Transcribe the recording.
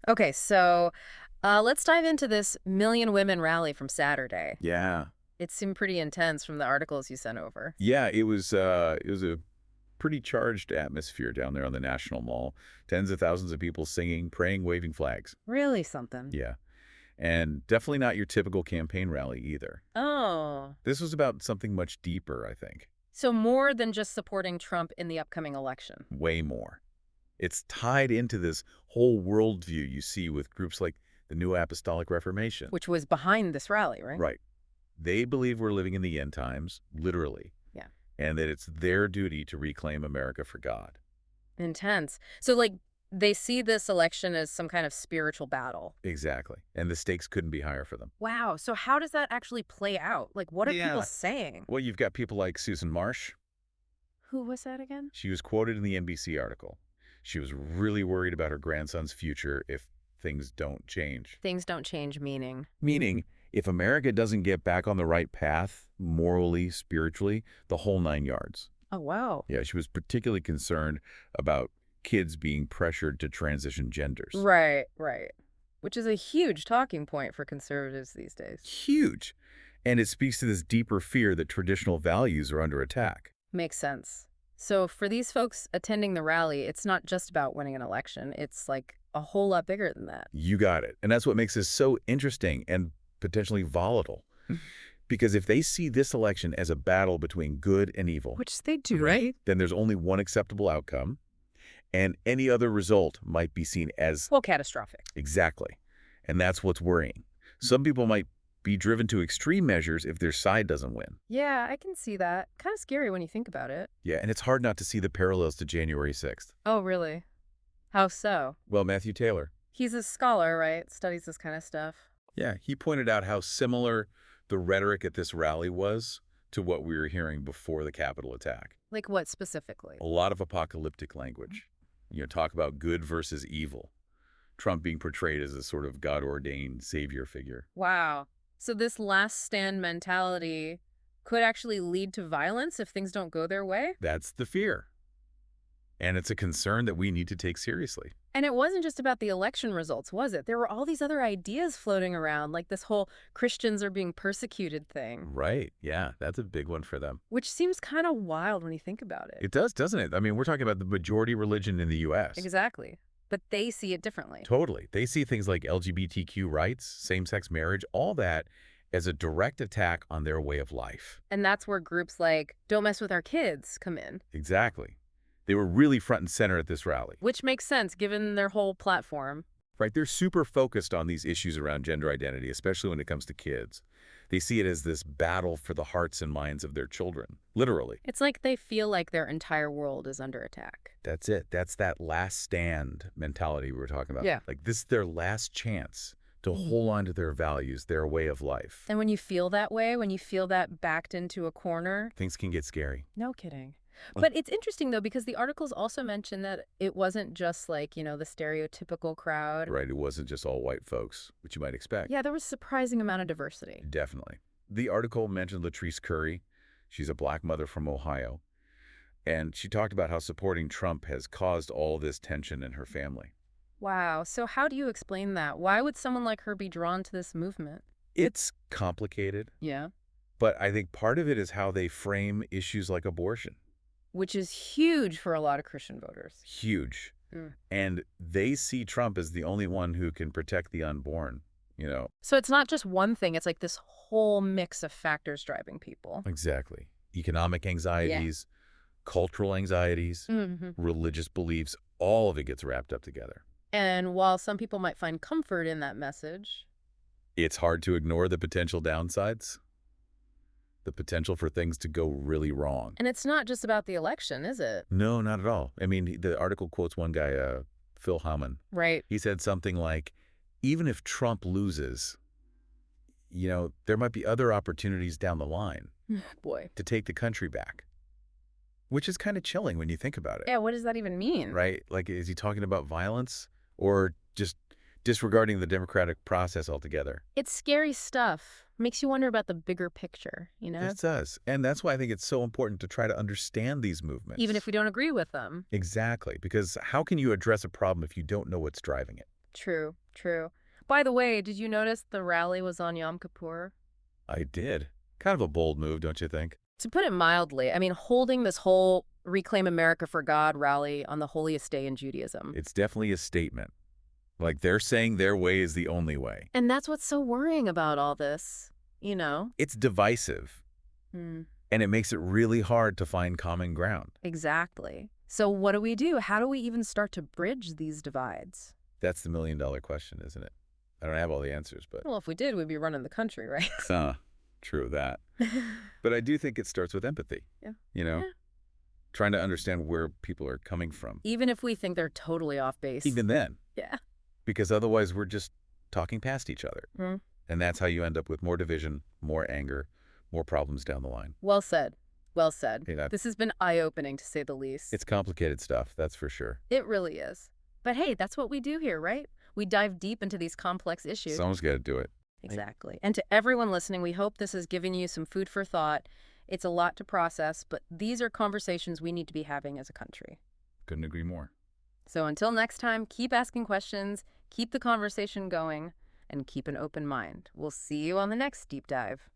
Okay, so let's dive into this Million Women rally from Saturday. Yeah. It seemed pretty intense from the articles you sent over. Yeah, it was a pretty charged atmosphere down there on the National Mall. Tens of thousands of people singing, praying, waving flags. Really something. Yeah. And definitely not your typical campaign rally either. Oh, This was about something much deeper, I think. so more than just supporting Trump in the upcoming election. Way more. It's tied into this whole worldview you see with groups like the New Apostolic Reformation. Which was behind this rally, right? Right. They believe we're living in the end times, literally, Yeah. and that it's their duty to reclaim America for God. Intense. So, like, they see this election as some kind of spiritual battle. Exactly. And the stakes couldn't be higher for them. Wow. So, how does that actually play out? Like, what are people Yeah. saying? Well, you've got people like Susan Marsh. Who was that again? She was quoted in the NBC article. She was really worried about her grandson's future if things don't change. Things don't change meaning. Meaning, if America doesn't get back on the right path, morally, spiritually, the whole 9 yards. Oh, wow. Yeah, she was particularly concerned about kids being pressured to transition genders. Right, right. Which is a huge talking point for conservatives these days. Huge. And it speaks to this deeper fear that traditional values are under attack. Makes sense. So for these folks attending the rally, it's not just about winning an election. It's like a whole lot bigger than that. You got it. And that's what makes this so interesting and potentially volatile. Because if they see this election as a battle between good and evil, Which they do, right? then there's only one acceptable outcome, and any other result might be seen as Well, catastrophic. exactly. And that's what's worrying. Some people might be driven to extreme measures if their side doesn't win. Yeah, I can see that. Kind of scary when you think about it. Yeah, and it's hard not to see the parallels to January 6th. Oh, really? How so? Well, Matthew Taylor. He's a scholar, right? Studies this kind of stuff. Yeah, he pointed out how similar the rhetoric at this rally was to what we were hearing before the Capitol attack. Like what specifically? A lot of apocalyptic language. Talk about good versus evil. Trump being portrayed as a sort of God-ordained savior figure. Wow. So this last stand mentality could actually lead to violence if things don't go their way? That's the fear. And it's a concern that we need to take seriously. And it wasn't just about the election results, was it? There were all these other ideas floating around, like this whole Christians are being persecuted thing, Right. Yeah, that's a big one for them. which seems kind of wild when you think about it. It does, doesn't it? I mean, we're talking about the majority religion in the U.S. Exactly. But they see it differently. Totally. They see things like LGBTQ rights, same-sex marriage, all that as a direct attack on their way of life. And that's where groups like Don't Mess With Our Kids come in, Exactly. They were really front and center at this rally. which makes sense given their whole platform. Right? They're super focused on these issues around gender identity, especially when it comes to kids. They see it as this battle for the hearts and minds of their children, literally. It's like they feel like their entire world is under attack. That's it. That's that last stand mentality we were talking about. Yeah. Like this is their last chance to hold on to their values, their way of life. And when you feel that way, when you feel that backed into a corner, Things can get scary. no kidding. Well- But it's interesting, though, because the articles also mention that it wasn't just like, the stereotypical crowd. Right? It wasn't just all white folks, which you might expect. Yeah, there was a surprising amount of diversity. Definitely. The article mentioned Latrice Curry. She's a black mother from Ohio. And she talked about how supporting Trump has caused all this tension in her family. Wow. So how do you explain that? Why would someone like her be drawn to this movement? It's complicated, Yeah. but I think part of it is how they frame issues like abortion. Which is huge for a lot of Christian voters. Huge. Mm. And they see Trump as the only one who can protect the unborn, So it's not just one thing. It's like this whole mix of factors driving people. Exactly. Economic anxieties, cultural anxieties, religious beliefs, all of it gets wrapped up together. And while some people might find comfort in that message, It's hard to ignore the potential downsides, the potential for things to go really wrong. and it's not just about the election, is it? No, not at all. I mean, the article quotes one guy, Phil Hammond. Right. He said something like, even if Trump loses, there might be other opportunities down the line Boy. to take the country back, which is kind of chilling when you think about it. Yeah, what does that even mean? Right? Like, is he talking about violence or just disregarding the democratic process altogether? It's scary stuff. Makes you wonder about the bigger picture, It does. And that's why I think it's so important to try to understand these movements. Even if we don't agree with them. Exactly. Because how can you address a problem if you don't know what's driving it? True, true. By the way, did you notice the rally was on Yom Kippur? I did. Kind of a bold move, don't you think? To put it mildly, I mean, holding this whole Reclaim America for God rally on the holiest day in Judaism. It's definitely a statement. Like they're saying their way is the only way. And that's what's so worrying about all this, you know? It's divisive, Hmm. and it makes it really hard to find common ground. Exactly. So what do we do? How do we even start to bridge these divides? That's the million-dollar question, isn't it? I don't have all the answers, but Well, if we did, we'd be running the country, right? true that. But I do think it starts with empathy. Yeah. You know, Yeah. trying to understand where people are coming from. Even if we think they're totally off base. Even then, Yeah. because otherwise we're just talking past each other. Mm. And that's how you end up with more division, more anger, more problems down the line. Well said. Well said. Hey, This has been eye-opening, to say the least. it's complicated stuff, that's for sure. It really is. But hey, that's what we do here, right? We dive deep into these complex issues. Someone's got to do it. Exactly. And to everyone listening, we hope this has given you some food for thought. It's a lot to process, but these are conversations we need to be having as a country. Couldn't agree more. So until next time, keep asking questions, keep the conversation going, and keep an open mind. We'll see you on the next deep dive.